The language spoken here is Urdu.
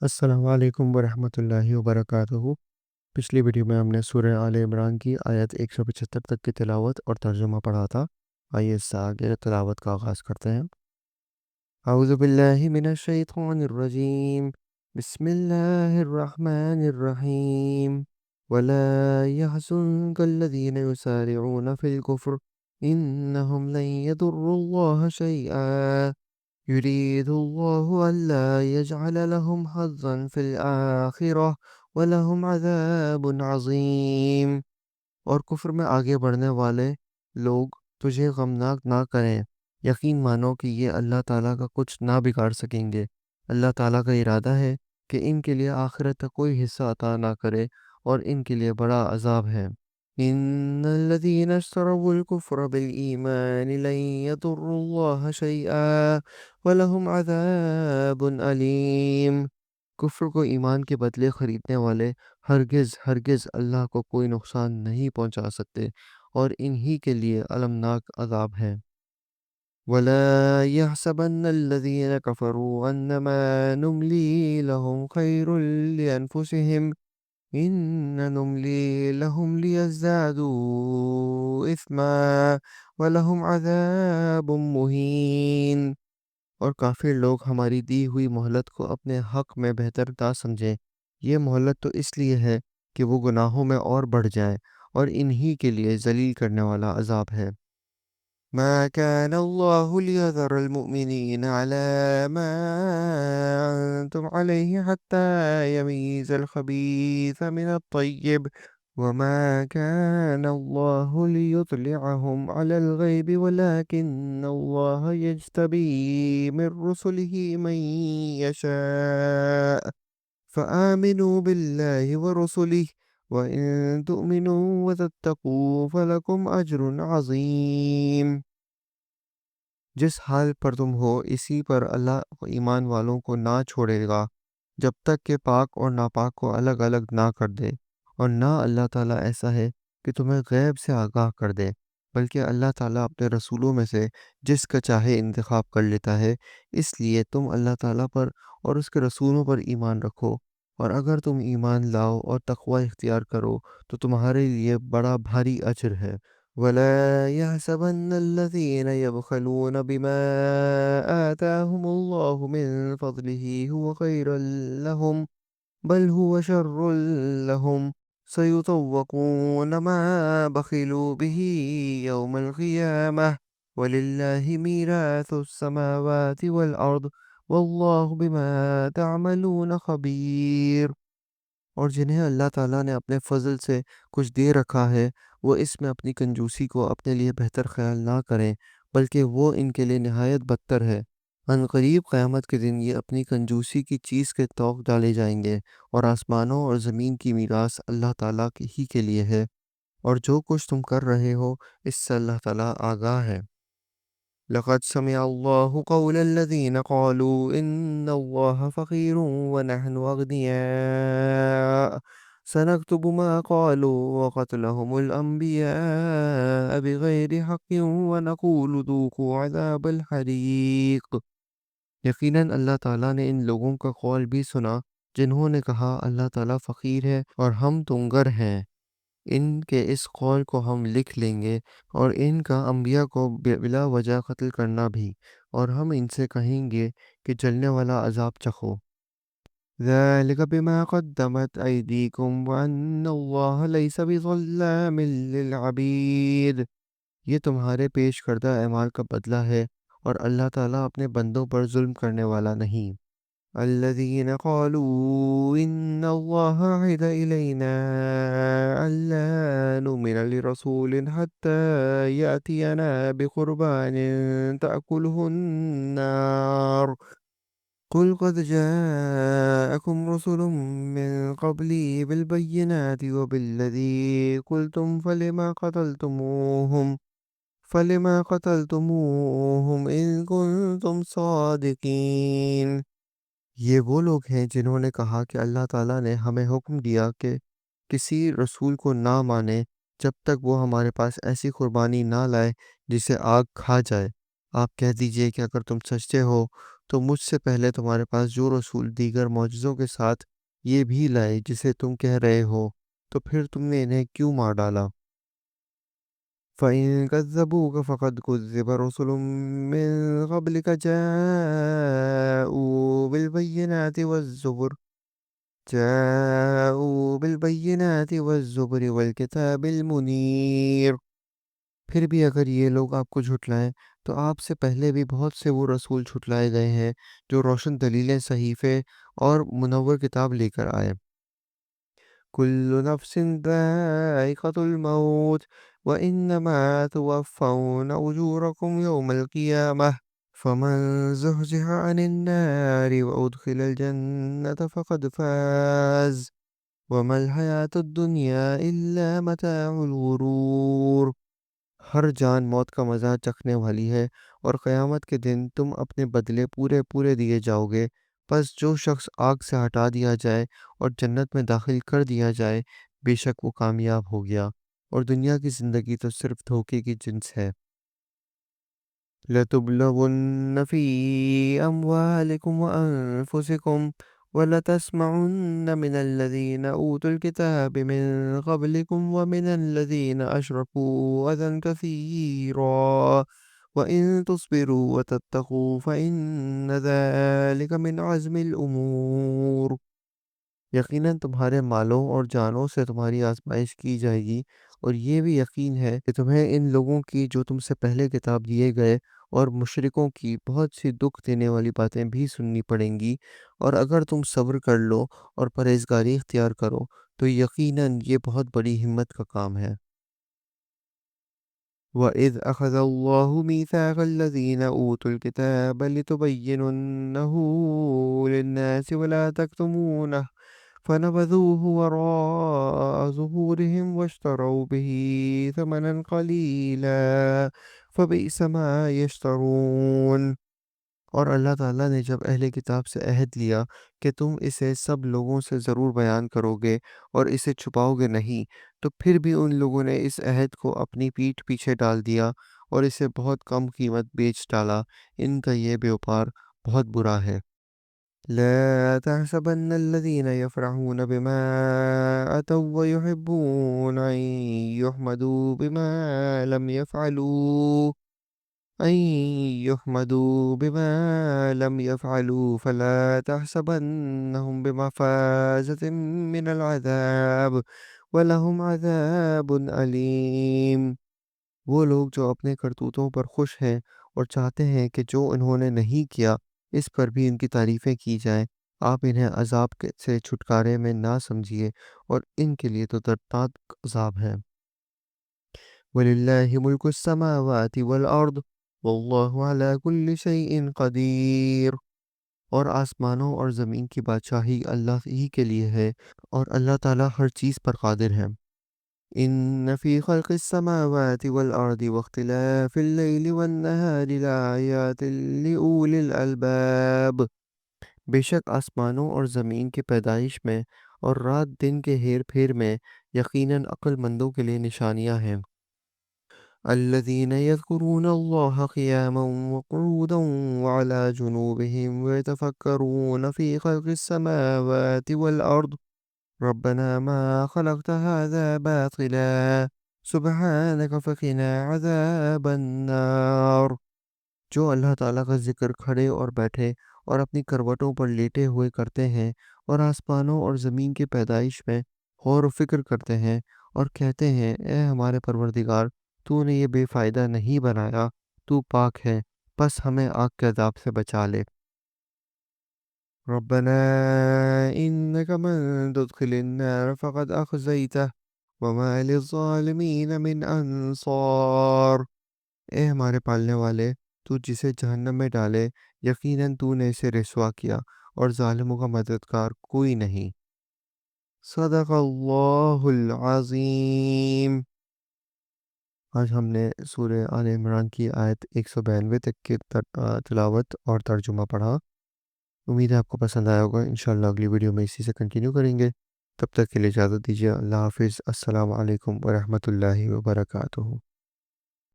السلام علیکم ورحمۃ اللہ وبرکاتہ۔ پچھلی ویڈیو میں ہم نے سورہ آل عمران کی آیت 175 تک کی تلاوت اور ترجمہ پڑھا تھا۔ آئیے اس سے آگے تلاوت کا آغاز کرتے ہیں۔ اعوذ باللہ من الشیطان الرجیم، بسم اللہ الرحمن الرحیم۔ ولا يحزنك الذين يسارعون في الكفر إنهم لن يضروا الله شيئا يريد الله ألا يجعل لهم حظا في الآخرة وَلَهُمْ عَذَابٌ عَظِيمٌ۔ اور کفر میں آگے بڑھنے والے لوگ تجھے غمناک نہ کریں، یقین مانو کہ یہ اللہ تعالیٰ کا کچھ نہ بگاڑ سکیں گے۔ اللہ تعالیٰ کا ارادہ ہے کہ ان کے لیے آخرت تک کوئی حصہ عطا نہ کرے اور ان کے لیے بڑا عذاب ہے۔ إِنَّ الَّذِينَ اشْتَرَوُا الْكُفْرَ بِالْإِيمَانِ لَن يَضُرُّوا اللَّهَ شَيْئًا وَلَهُمْ عَذَابٌ أَلِيمٌ۔ کفر کو ایمان کے بدلے خریدنے والے ہرگز اللہ کو کوئی نقصان نہیں پہنچا سکتے اور انہی کے لیے المناک عذاب ہے۔ وَلَا يَحْسَبَنَّ الَّذِينَ كَفَرُوا أَنَّمَا نُمْلِي لَهُمْ خَيْرٌ لِأَنفُسِهِمْ إِنَّ نُمْلِي لَهُمْ لِيَزْدَادُوا إِثْمًا وَلَهُمْ عَذَابٌ مُّهِينٌ۔ اور کافر لوگ ہماری دی ہوئی مہلت کو اپنے حق میں بہتر نہ سمجھیں، یہ مہلت تو اس لیے ہے کہ وہ گناہوں میں اور بڑھ جائیں، اور انہی کے لیے ذلیل کرنے والا عذاب ہے۔ ما كان الله ليذر المؤمنين على ما أنتم عليه حتى يميز الخبيث من الطيب وما كان الله ليطلعهم على الغيب ولكن الله يجتبي من رسله من يشاء فآمنوا بالله ورسله وَإِن تُؤْمِنُوا وَتَتَّقُوا فَلَكُمْ أَجْرٌ عَظِيمٌ۔ جس حال پر تم ہو اسی پر اللہ ایمان والوں کو نہ چھوڑے گا جب تک کہ پاک اور ناپاک کو الگ الگ نہ کر دے، اور نہ اللہ تعالیٰ ایسا ہے کہ تمہیں غیب سے آگاہ کر دے، بلکہ اللہ تعالیٰ اپنے رسولوں میں سے جس کا چاہے انتخاب کر لیتا ہے۔ اس لیے تم اللہ تعالیٰ پر اور اس کے رسولوں پر ایمان رکھو، اور اگر تم ایمان لاؤ اور تقوی اختیار کرو تو تمہارے لیے بڑا بھاری اجر ہے۔ وَلَا يَحْسَبَنَّ الَّذِينَ يَبْخَلُونَ بِمَا آتَاهُمُ اللَّهُ مِن فَضْلِهِ هُوَ خَيْرًا لَّهُم بَلْ هُوَ شَرٌّ لَّهُمْ سَيُطَوَّقُونَ مَا بَخِلُوا بِهِ يَوْمَ الْقِيَامَةِ وَلِلَّهِ مِيرَاثُ السَّمَاوَاتِ وَالْأَرْضِ وَاللَّهُ بِمَا تَعْمَلُونَ خَبِيرٌ۔ اور جنہیں اللہ تعالیٰ نے اپنے فضل سے کچھ دے رکھا ہے، وہ اس میں اپنی کنجوسی کو اپنے لیے بہتر خیال نہ کریں، بلکہ وہ ان کے لیے نہایت بدتر ہے۔ ان قریب قیامت کے دن یہ اپنی کنجوسی کی چیز کے طوق ڈالے جائیں گے، اور آسمانوں اور زمین کی میراث اللہ تعالیٰ ہی کے لیے ہے، اور جو کچھ تم کر رہے ہو اس سے اللہ تعالیٰ آگاہ ہے۔ لقد سمع الله قول الذين قالوا إن الله فقير ونحن أغنياء سنكتب ما قالوا وقتلهم الأنبياء بغير حق ونقول ذوقوا عذاب الحريق۔ یقیناً اللہ تعالیٰ نے ان لوگوں کا قول بھی سنا جنہوں نے کہا اللہ تعالیٰ فقیر ہے اور ہم تنگر ہیں۔ ان کے اس قول کو ہم لکھ لیں گے، اور ان کا انبیاء کو بلا وجہ قتل کرنا بھی، اور ہم ان سے کہیں گے کہ جلنے والا عذاب چکھو۔ ذَلِكَ بِمَا قَدَّمَتْ أَيْدِيكُمْ وَأَنَّ اللَّهَ لَيْسَ بِظَلَّامٍ لِّلْعَبِيدِ۔ یہ تمہارے پیش کردہ اعمال کا بدلہ ہے، اور اللہ تعالیٰ اپنے بندوں پر ظلم کرنے والا نہیں۔ الذين قالوا إن الله عهد إلينا ألا نؤمن لرسول حتى يأتينا بقربان تأكله النار قل قد جاءكم رسل من قبلي بالبينات وبالذي قلتم فلما قتلتموهم إن كنتم صادقين۔ یہ وہ لوگ ہیں جنہوں نے کہا کہ اللہ تعالیٰ نے ہمیں حکم دیا کہ کسی رسول کو نہ مانے جب تک وہ ہمارے پاس ایسی قربانی نہ لائے جسے آگ کھا جائے۔ آپ کہہ دیجئے کہ اگر تم سچے ہو تو مجھ سے پہلے تمہارے پاس جو رسول دیگر معجزوں کے ساتھ یہ بھی لائے جسے تم کہہ رہے ہو، تو پھر تم نے انہیں کیوں مار ڈالا؟ فَإِن كَذَّبُوكَ فَقَدْ كُذِّبَ رُسُلٌ مِّن قَبْلِكَ جاءوا بالبينات والزبر والكتاب المنير۔ پھر بھی اگر یہ لوگ آپ کو جھٹلائیں تو آپ سے پہلے بھی بہت سے وہ رسول جھٹلائے گئے ہیں جو روشن دلیلیں، صحیفے اور منور کتاب لے کر آئے۔ كل نفس ذائقة الموت وإنما توفون أجوركم يوم القيامة فمن زحزح عن النار وأدخل الجنة فقد فاز وما الحياة الدنيا إلا متاع الغرور۔ ہر جان موت کا مزہ چکھنے والی ہے، اور قیامت کے دن تم اپنے بدلے پورے پورے دیے جاؤ گے۔ پس جو شخص آگ سے ہٹا دیا جائے اور جنت میں داخل کر دیا جائے، بے شک وہ کامیاب ہو گیا، اور دنیا کی زندگی تو صرف دھوکے کی جنس ہے۔ لَتُبْلَوُنَّ فِي أَمْوَالِكُمْ وَأَنفُسِكُمْ وَلَتَسْمَعُنَّ مِنَ الَّذِينَ أُوتُوا الْكِتَابَ مِن قَبْلِكُمْ وَمِنَ الَّذِينَ أَشْرَكُوا أَذًى كَثِيرًا وَإِن تُصْبِرُوا وَتَتَّقُوا فَإِنَّ ذَلِكَ مِنْ عَزْمِ الْأُمُورِ۔ یقیناً تمہارے مالوں اور جانوں سے تمہاری آزمائش کی جائے گی، اور یہ بھی یقین ہے کہ تمہیں ان لوگوں کی جو تم سے پہلے کتاب دیے گئے اور مشرکوں کی بہت سی دکھ دینے والی باتیں بھی سننی پڑیں گی، اور اگر تم صبر کر لو اور پرہیزگاری اختیار کرو تو یقیناً یہ بہت بڑی ہمت کا کام ہے۔ وَإِذْ أَخَذَ اللَّهُ مِيثَاقَ الَّذِينَ أُوتُوا الْكِتَابَ لِتُبَيِّنُنَّهُ لِلنَّاسِ وَلَا تَكْتُمُونَهُ فَنَبَذُوهُ وَرَاءَ ظُهُورِهِمْ وَاشْتَرَوْا بِهِ ثَمَنًا قَلِيلًا فَبِئْسَ مَا يَشْتَرُونَ۔ اور اللہ تعالیٰ نے جب اہل کتاب سے عہد لیا کہ تم اسے سب لوگوں سے ضرور بیان کرو گے اور اسے چھپاؤ گے نہیں، تو پھر بھی ان لوگوں نے اس عہد کو اپنی پیٹھ پیچھے ڈال دیا اور اسے بہت کم قیمت بیچ ڈالا۔ ان کا یہ بیوپار بہت برا ہے۔ لا تحسبن الذين يفرحون بما أتوا ويحبون أن يحمدوا بما لم يفعلوا فلا تحسبنهم بمفازة من العذاب ولهم عذاب أليم۔ وہ لوگ جو اپنے کرتوتوں پر خوش ہیں اور چاہتے ہیں کہ جو انہوں نے نہیں کیا اس پر بھی ان کی تعریفیں کی جائیں، آپ انہیں عذاب سے چھٹکارے میں نہ سمجھیے، اور ان کے لیے تو دردناک عذاب ہے۔ وَلِلَّهِ مُلْكُ السَّمَاوَاتِ وَالْأَرْضِ وَاللَّهُ عَلَى كُلِّ شَيْءٍ قَدِيرٌ۔ اور آسمانوں اور زمین کی بادشاہی اللہ ہی کے لیے ہے، اور اللہ تعالیٰ ہر چیز پر قادر ہے۔ إِنَّ فِي خَلْقِ السَّمَاوَاتِ وَالْأَرْضِ وَاخْتِلَافِ اللَّيْلِ وَالنَّهَارِ لَآيَاتٍ لِأُولِي الْأَلْبَابِ۔ بے شک آسمانوں اور زمین کی پیدائش میں اور رات دن کے ہیر پھیر میں یقیناً عقل مندوں کے لیے نشانیاں ہیں۔ الذين يذكرون الله قياما وقعودا وعلى جنوبهم ويتفكرون في خلق السماوات والأرض ربنا ما خلقت هذا باطلا سبحانك فقنا عذاب النار۔ جو اللہ تعالیٰ کا ذکر کھڑے اور بیٹھے اور اپنی کروٹوں پر لیٹے ہوئے کرتے ہیں، اور آسمانوں اور زمین کی پیدائش میں غور و فکر کرتے ہیں، اور کہتے ہیں اے ہمارے پروردگار، تو نے یہ بے فائدہ نہیں بنایا، تو پاک ہے، پس ہمیں آگ کے عذاب سے بچا لے۔ ربنا انک من تدخل النار فقد اخزیتہ وما للظالمین من انصار۔ اے ہمارے پالنے والے، تو جسے جہنم میں ڈالے یقیناً تو نے اسے رسوا کیا، اور ظالموں کا مددگار کوئی نہیں۔ صدق اللہ العظیم۔ آج ہم نے سورہ آل عمران کی آیت 192 تک کی تلاوت اور ترجمہ پڑھا۔ امید ہے آپ کو پسند آیا ہوگا۔ انشاءاللہ اگلی ویڈیو میں اسی سے کنٹینیو کریں گے۔ تب تک کے لیے اجازت دیجیے۔ اللہ حافظ۔ السلام علیکم ورحمۃ اللہ وبرکاتہ۔